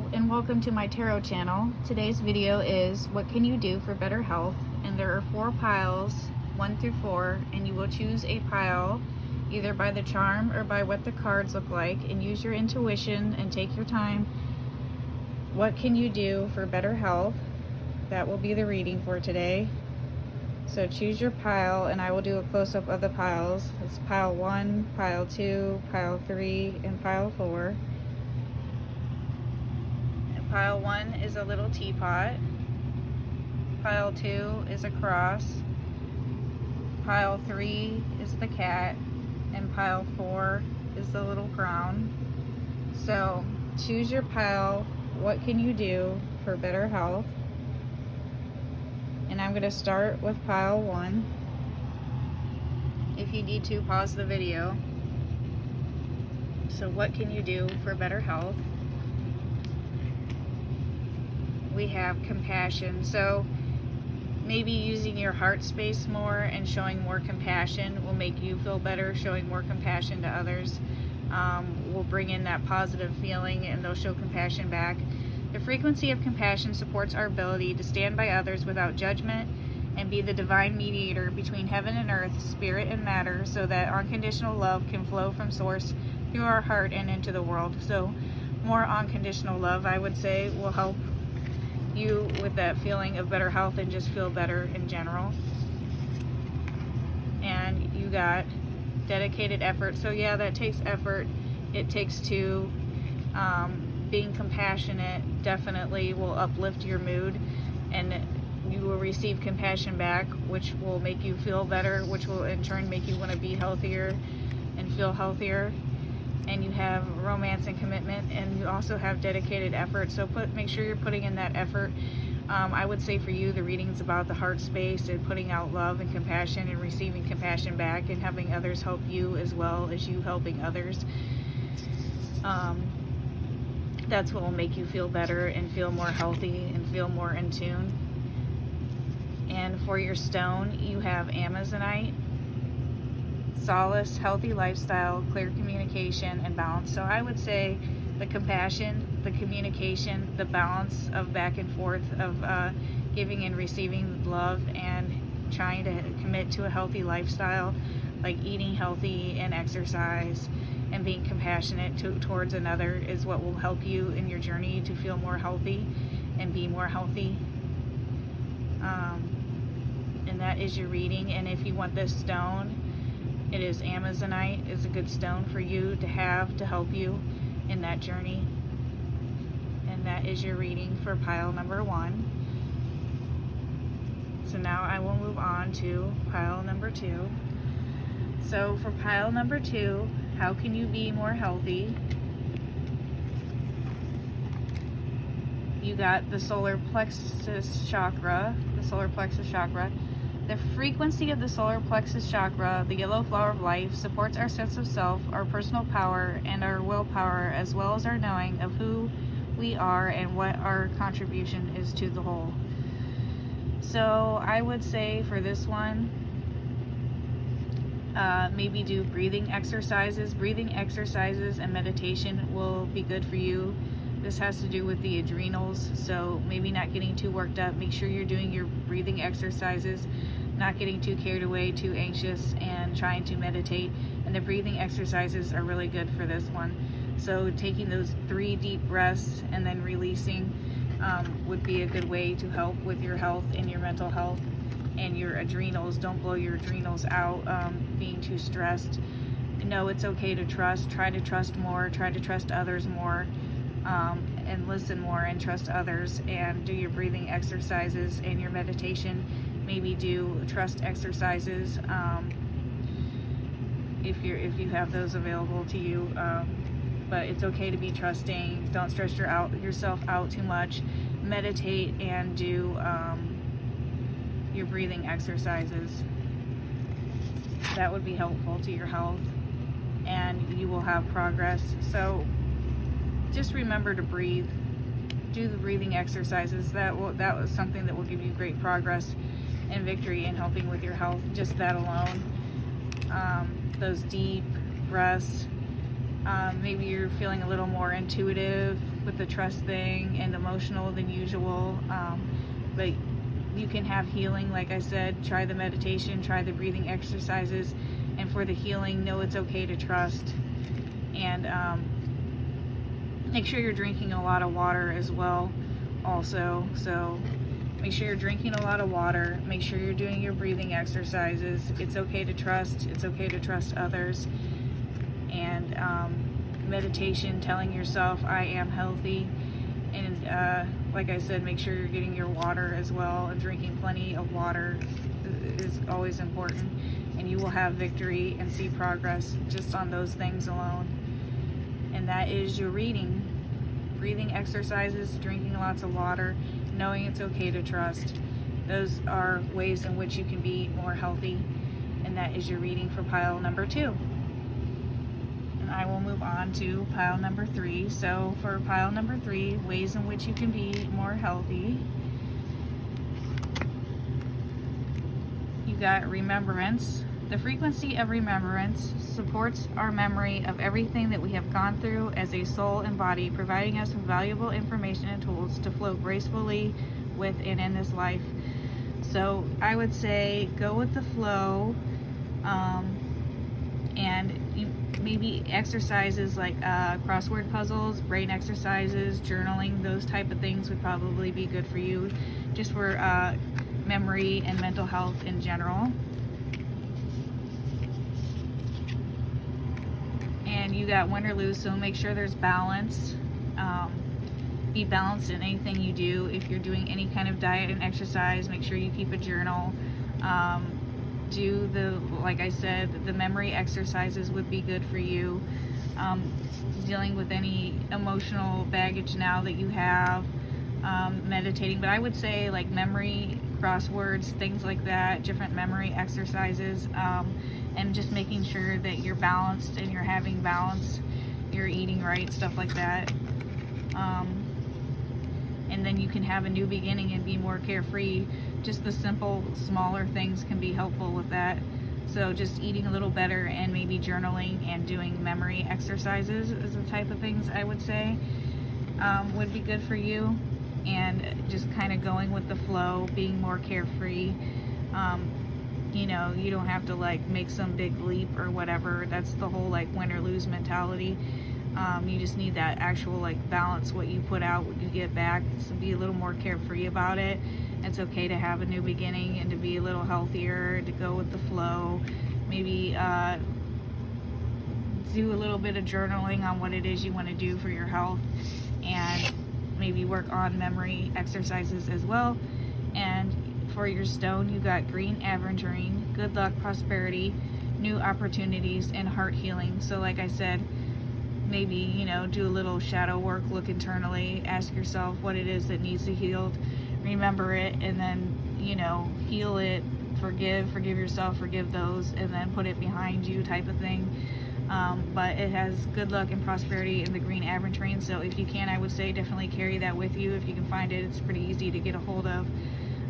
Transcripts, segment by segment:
Hello and welcome to my tarot channel. Today's video is what can you do for better health, and there are 4 piles, 1 through 4, and you will choose a pile either by the charm or by what the cards look like, and use your intuition and take your time. What can you do for better health? That will be the reading for today. So choose your pile and I will do a close-up of the piles. It's pile 1, pile 2, pile 3, and pile 4. Pile 1 is a little teapot. Pile 2 is a cross. Pile 3 is the cat. And pile 4 is the little crown. So choose your pile. What can you do for better health? And I'm going to start with pile 1. If you need to, pause the video. So what can you do for better health? We have compassion. So maybe using your heart space more and showing more compassion will make you feel better. Showing more compassion to others will bring in that positive feeling, and they'll show compassion back. The frequency of compassion supports our ability to stand by others without judgment and be the divine mediator between heaven and earth, spirit and matter, so that unconditional love can flow from source through our heart and into the world. So more unconditional love, I would say, will help you with that feeling of better health and just feel better in general. And you got dedicated effort. So yeah, that takes effort. It takes two. Being compassionate definitely will uplift your mood, and you will receive compassion back, which will make you feel better, which will in turn make you want to be healthier and feel healthier. And you have romance and commitment, and you also have dedicated effort. So make sure you're putting in that effort. I would say for you, the reading's about the heart space and putting out love and compassion and receiving compassion back and having others help you as well as you helping others. That's what will make you feel better and feel more healthy and feel more in tune. And for your stone, you have Amazonite, solace, healthy lifestyle, clear communication, and balance. So I would say the compassion, the communication, the balance of back and forth of giving and receiving love, and trying to commit to a healthy lifestyle, like eating healthy and exercise and being compassionate towards another, is what will help you in your journey to feel more healthy and be more healthy. And that is your reading. And if you want this stone, it is Amazonite. Is a good stone for you to have to help you in that journey. And that is your reading for pile number 1. So now I will move on to pile number 2. So for pile number 2, how can you be more healthy? You got the solar plexus chakra, The frequency of the solar plexus chakra, the yellow flower of life, supports our sense of self, our personal power, and our willpower, as well as our knowing of who we are and what our contribution is to the whole. So I would say for this one, maybe do breathing exercises. Breathing exercises and meditation will be good for you. This has to do with the adrenals, so maybe not getting too worked up. Make sure you're doing your breathing exercises, not getting too carried away, too anxious, and trying to meditate. And the breathing exercises are really good for this one. So taking those 3 deep breaths and then releasing would be a good way to help with your health and your mental health and your adrenals. Don't blow your adrenals out being too stressed. No, it's okay to trust. Try to trust more. Try to trust others more. And listen more and trust others, and do your breathing exercises and your meditation. Maybe do trust exercises if you have those available to you. But it's okay to be trusting. Don't stress yourself out too much. Meditate and do your breathing exercises. That would be helpful to your health, and you will have progress. So just remember to breathe. Do the breathing exercises. That was something that will give you great progress and victory in helping with your health. Just that alone. Those deep breaths. Maybe you're feeling a little more intuitive, with the trust thing and emotional than usual, but you can have healing. Like I said, try the meditation, try the breathing exercises, and for the healing, know it's okay to trust. And make sure you're drinking a lot of water as well also. So make sure you're drinking a lot of water, make sure you're doing your breathing exercises. It's okay to trust, it's okay to trust others. And meditation, telling yourself I am healthy. And like I said, make sure you're getting your water as well, and drinking plenty of water is always important, and you will have victory and see progress just on those things alone. And that is your reading, breathing exercises, drinking lots of water, knowing it's okay to trust. Those are ways in which you can be more healthy, and that is your reading for pile number 2. And I will move on to pile number 3. So for pile number 3, ways in which you can be more healthy, you got remembrance. The frequency of remembrance supports our memory of everything that we have gone through as a soul and body, providing us with valuable information and tools to flow gracefully with and in this life. So I would say go with the flow, and maybe exercises like crossword puzzles, brain exercises, journaling, those type of things would probably be good for you, just for memory and mental health in general. And you got win or lose, so make sure there's balance. Be balanced in anything you do. If you're doing any kind of diet and exercise, make sure you keep a journal. Do like I said, the memory exercises would be good for you. Dealing with any emotional baggage now that you have, meditating, but I would say like memory, crosswords, things like that, different memory exercises, and just making sure that you're balanced and you're having balance, you're eating right, stuff like that. And then you can have a new beginning and be more carefree. Just the simple, smaller things can be helpful with that. So just eating a little better and maybe journaling and doing memory exercises is the type of things I would say would be good for you. And just kind of going with the flow, being more carefree. You know, you don't have to like make some big leap or whatever. That's the whole like win or lose mentality. You just need that actual like balance, what you put out, what you get back. So be a little more carefree about it. It's okay to have a new beginning and to be a little healthier, to go with the flow. Maybe do a little bit of journaling on what it is you want to do for your health, and maybe work on memory exercises as well. And for your stone, you got green aventurine, good luck, prosperity, new opportunities, and heart healing. So like I said, maybe, you know, do a little shadow work, look internally, ask yourself what it is that needs to be healed, remember it, and then, you know, heal it, forgive yourself, forgive those, and then put it behind you type of thing. But it has good luck and prosperity in the green aventurine, so if you can, I would say definitely carry that with you. If you can find it, it's pretty easy to get a hold of,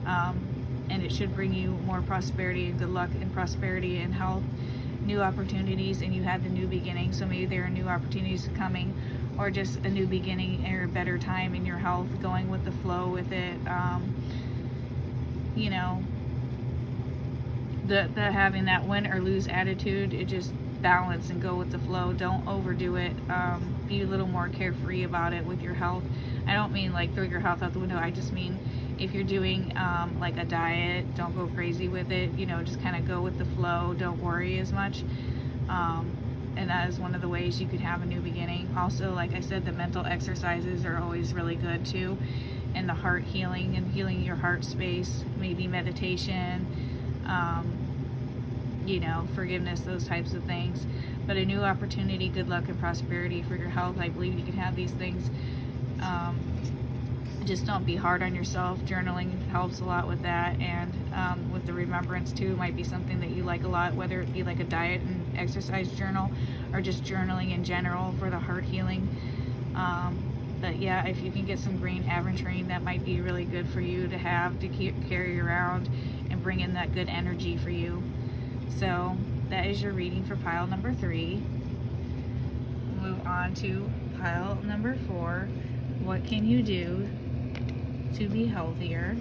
and it should bring you more prosperity and good luck and prosperity and health, new opportunities, and you had the new beginning. So maybe there are new opportunities coming, or just a new beginning or a better time in your health, going with the flow with it. You know, the having that win or lose attitude, it just balance and go with the flow. Don't overdo it. Be a little more carefree about it with your health. I don't mean like throw your health out the window. I just mean if you're doing like a diet, don't go crazy with it. You know, just kind of go with the flow. Don't worry as much. And that is one of the ways you could have a new beginning. Also, like I said, the mental exercises are always really good too. And the heart healing and healing your heart space, maybe meditation, you know, forgiveness, those types of things. But a new opportunity, good luck, and prosperity for your health. I believe you can have these things. Just don't be hard on yourself. Journaling helps a lot with that, and with the remembrance too, might be something that you like a lot, whether it be like a diet and exercise journal or just journaling in general for the heart healing. But yeah, if you can get some green aventurine, that might be really good for you to have, to carry around and bring in that good energy for you. So that is your reading for pile number 3. Move on to pile number 4. what can you do to be healthier?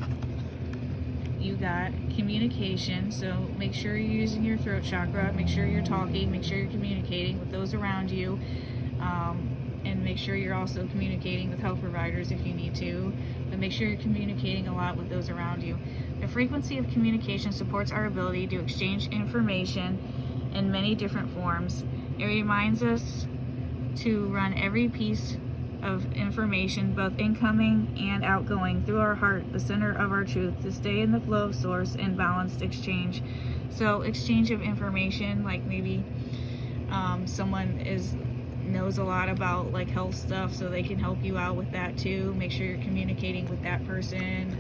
You got communication, so make sure you're using your throat chakra, make sure you're talking, make sure you're communicating with those around you, and make sure you're also communicating with health providers if you need to, but make sure you're communicating a lot with those around you. The frequency of communication supports our ability to exchange information in many different forms. It reminds us to run every piece of information, both incoming and outgoing, through our heart, the center of our truth, to stay in the flow of source and balanced exchange. So exchange of information, like maybe someone knows a lot about like health stuff, so they can help you out with that too. Make sure you're communicating with that person,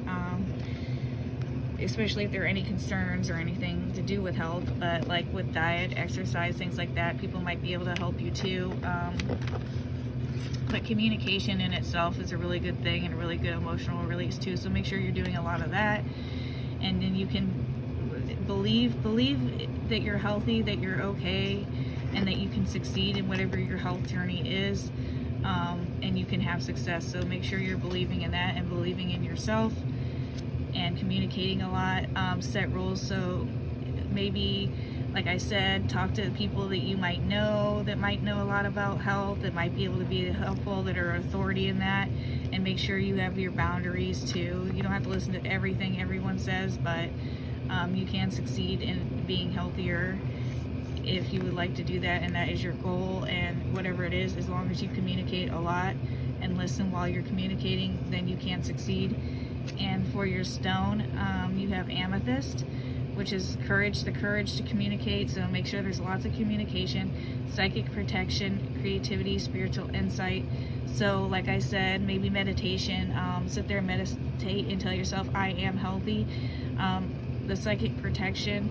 especially if there are any concerns or anything to do with health, but like with diet, exercise, things like that, people might be able to help you too. But communication in itself is a really good thing and a really good emotional release too. So make sure you're doing a lot of that, and then you can believe that you're healthy, that you're okay, and that you can succeed in whatever your health journey is, and you can have success. So make sure you're believing in that and believing in yourself and communicating a lot. Set rules. So maybe, like I said, talk to people that you might know that might know a lot about health, that might be able to be helpful, that are authority in that, and make sure you have your boundaries too. You don't have to listen to everything everyone says, but you can succeed in being healthier if you would like to do that, and that is your goal. And whatever it is, as long as you communicate a lot and listen while you're communicating, then you can succeed. And for your stone, you have amethyst, which is courage, the courage to communicate. So make sure there's lots of communication, psychic protection, creativity, spiritual insight. So like I said, maybe meditation, sit there and meditate and tell yourself, I am healthy. The psychic protection,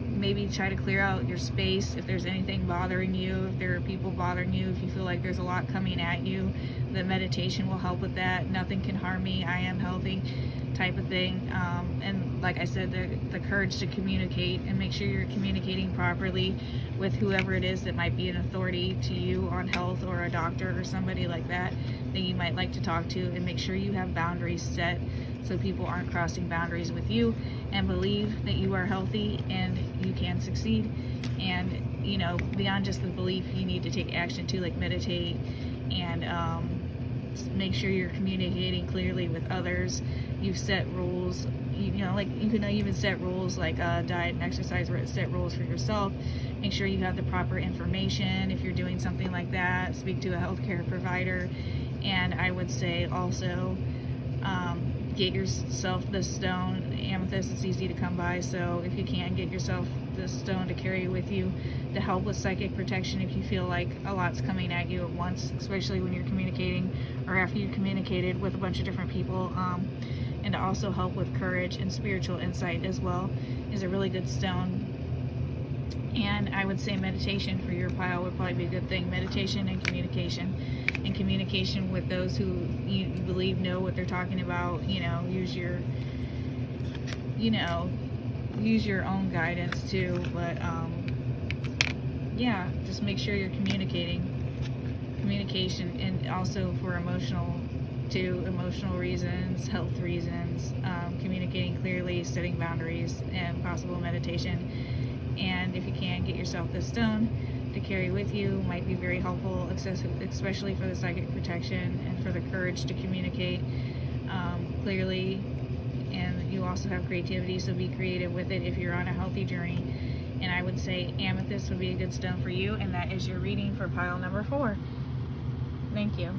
maybe try to clear out your space if there's anything bothering you, if there are people bothering you, if you feel like there's a lot coming at you, the meditation will help with that. Nothing can harm me, I am healthy type of thing. And like I said, the courage to communicate, and make sure you're communicating properly with whoever it is that might be an authority to you on health, or a doctor or somebody like that you might like to talk to, and make sure you have boundaries set so people aren't crossing boundaries with you, and believe that you are healthy and you can succeed. And you know, beyond just the belief, you need to take action too, like meditate and make sure you're communicating clearly with others. You've set rules, you know, like you can even set rules like diet and exercise, where set rules for yourself. Make sure you have the proper information. If you're doing something like that, speak to a healthcare provider. And I would say also get yourself the stone. Amethyst is easy to come by, so if you can, get yourself the stone to carry with you to help with psychic protection if you feel like a lot's coming at you at once, especially when you're communicating or after you communicated with a bunch of different people. And to also help with courage and spiritual insight as well is a really good stone. And I would say meditation for your pile would probably be a good thing. Meditation and communication with those who you believe know what they're talking about. You know, use your own guidance too. But yeah, just make sure you're communication, and also for emotional reasons, health reasons, communicating clearly, setting boundaries, and possible meditation. And if you can, get yourself this stone to carry with you. Might be very helpful, especially for the psychic protection and for the courage to communicate clearly. And you also have creativity, so be creative with it if you're on a healthy journey. And I would say amethyst would be a good stone for you. And that is your reading for pile number 4. Thank you.